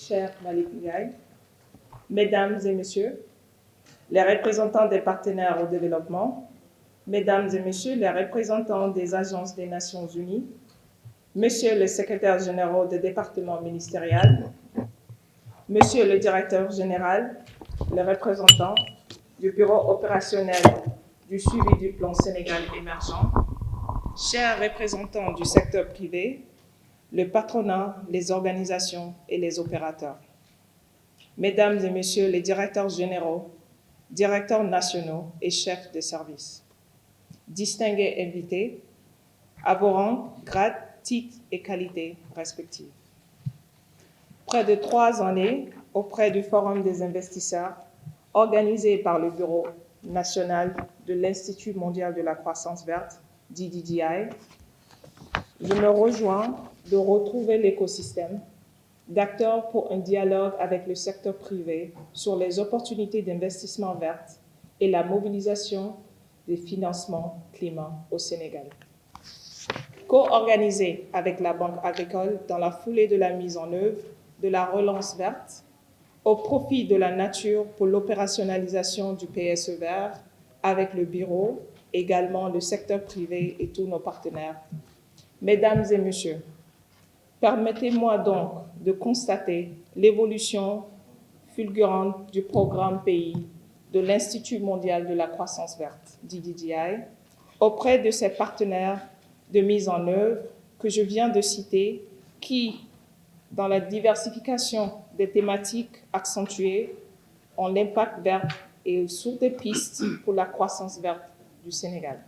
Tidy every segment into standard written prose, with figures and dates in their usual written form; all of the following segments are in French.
cher Malik Ndiaye, Mesdames et Messieurs, les représentants des partenaires au développement, Mesdames et Messieurs les représentants des agences des Nations Unies, Monsieur le secrétaire général des départements ministériels, Monsieur le directeur général, les représentants du bureau opérationnel du suivi du plan Sénégal émergent, chers représentants du secteur privé, le patronat, les organisations et les opérateurs, Mesdames et Messieurs les directeurs généraux, directeurs nationaux et chefs de service, distingués invités, à vos rangs, grades, titres et qualités respectives. Près de 3 années auprès du Forum des investisseurs, organisé par le Bureau national de l'Institut mondial de la croissance verte, DDDI, je me rejoins de retrouver l'écosystème d'acteurs pour un dialogue avec le secteur privé sur les opportunités d'investissement vert et la mobilisation des financements climat au Sénégal. Co-organisé avec la Banque agricole dans la foulée de la mise en œuvre de la relance verte, au profit de la nature pour l'opérationnalisation du PSE vert avec le bureau, également le secteur privé et tous nos partenaires. Mesdames et Messieurs, permettez-moi donc de constater l'évolution fulgurante du programme pays de l'Institut mondial de la croissance verte, DDDI, auprès de ses partenaires de mise en œuvre que je viens de citer, qui, dans la diversification des thématiques accentuées, ont l'impact vert et sur des pistes pour la croissance verte du Sénégal.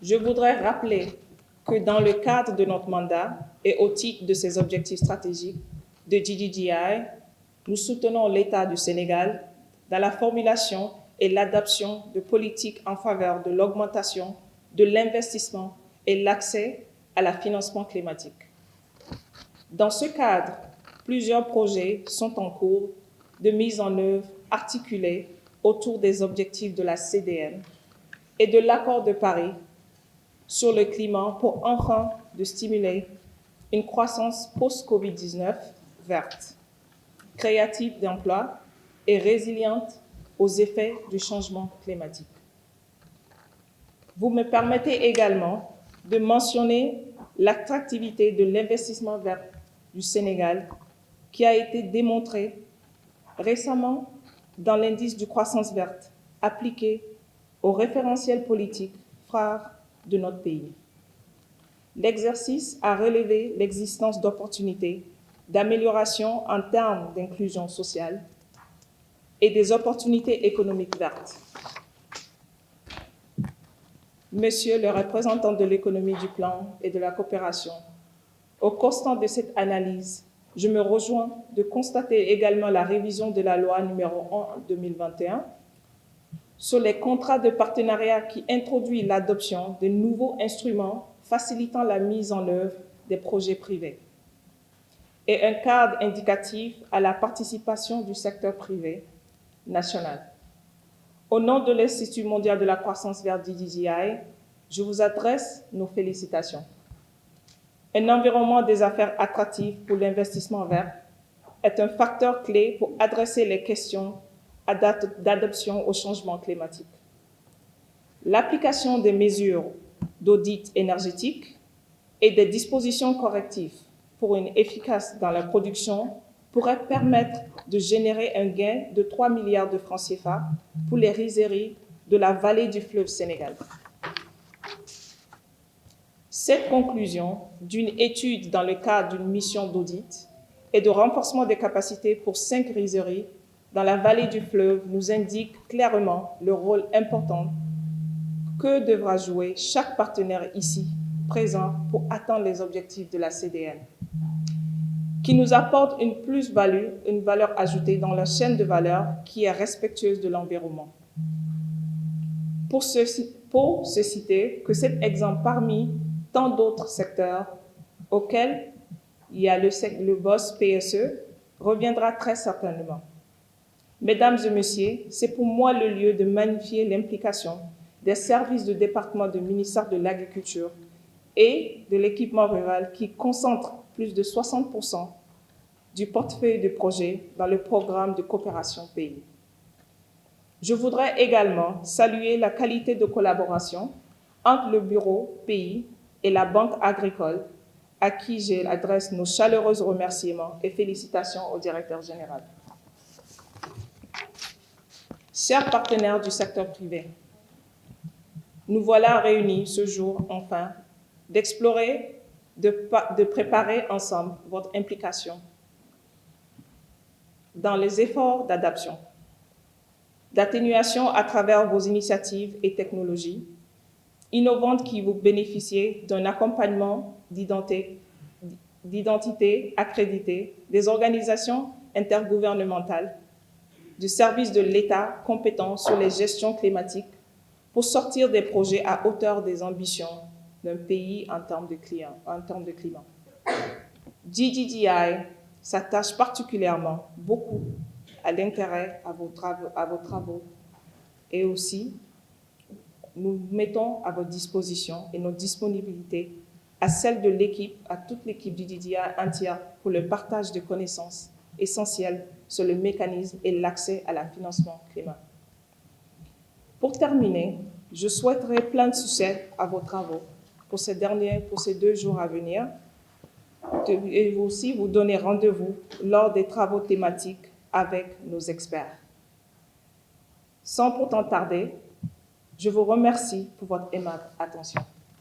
Je voudrais rappeler que dans le cadre de notre mandat et au titre de ces objectifs stratégiques de DDDI, nous soutenons l'État du Sénégal dans la formulation et l'adoption de politiques en faveur de l'augmentation de l'investissement et l'accès à la financement climatique. Dans ce cadre, plusieurs projets sont en cours de mise en œuvre articulés autour des objectifs de la CDM et de l'accord de Paris sur le climat pour enfin de stimuler une croissance post-Covid-19 verte, créative d'emplois et résiliente aux effets du changement climatique. Vous me permettez également de mentionner l'attractivité de l'investissement vert du Sénégal qui a été démontré récemment dans l'indice de croissance verte appliqué au référentiel politique phare de notre pays. L'exercice a relevé l'existence d'opportunités d'amélioration en termes d'inclusion sociale et des opportunités économiques vertes. Monsieur le représentant de l'économie du plan et de la coopération, au constat de cette analyse, je me rejoins de constater également la révision de la loi numéro 1/2021 sur les contrats de partenariat qui introduit l'adoption de nouveaux instruments facilitant la mise en œuvre des projets privés et un cadre indicatif à la participation du secteur privé national. Au nom de l'Institut mondial de la croissance verte DDDI, je vous adresse nos félicitations. Un environnement des affaires attractif pour l'investissement vert est un facteur clé pour adresser les questions d'adaptation au changement climatique. L'application des mesures d'audit énergétique et des dispositions correctives pour une efficace dans la production pourrait permettre de générer un gain de 3 milliards de francs CFA pour les rizeries de la vallée du fleuve Sénégal. Cette conclusion d'une étude dans le cadre d'une mission d'audit et de renforcement des capacités pour 5 rizeries dans la vallée du fleuve nous indique clairement le rôle important que devra jouer chaque partenaire ici présent pour atteindre les objectifs de la CDN, qui nous apporte une plus-value, une valeur ajoutée dans la chaîne de valeur qui est respectueuse de l'environnement. Pour se citer que cet exemple parmi tant d'autres secteurs auxquels il y a le BOSS PSE reviendra très certainement. Mesdames et Messieurs, c'est pour moi le lieu de magnifier l'implication des services de département du ministère de l'Agriculture et de l'équipement rural qui concentrent plus de 60% du portefeuille de projets dans le programme de coopération pays. Je voudrais également saluer la qualité de collaboration entre le Bureau pays et la Banque agricole, à qui j'adresse nos chaleureux remerciements et félicitations au directeur général. Chers partenaires du secteur privé, nous voilà réunis ce jour, enfin, d'explorer, de préparer ensemble votre implication dans les efforts d'adaptation, d'atténuation à travers vos initiatives et technologies innovantes qui vous bénéficient d'un accompagnement d'identité accréditée des organisations intergouvernementales, du service de l'État compétent sur les gestions climatiques pour sortir des projets à hauteur des ambitions d'un pays en termes de climat. GDDI s'attache particulièrement beaucoup à l'intérêt à vos travaux et aussi nous mettons à votre disposition et notre disponibilité à celle de l'équipe, à toute l'équipe du GDDI entière pour le partage de connaissances essentielles sur le mécanisme et l'accès à la financement climat. Pour terminer, je souhaiterais plein de succès à vos travaux pour ces 2 jours à venir et aussi vous donner rendez-vous lors des travaux thématiques avec nos experts. Sans pourtant tarder, je vous remercie pour votre aimable attention.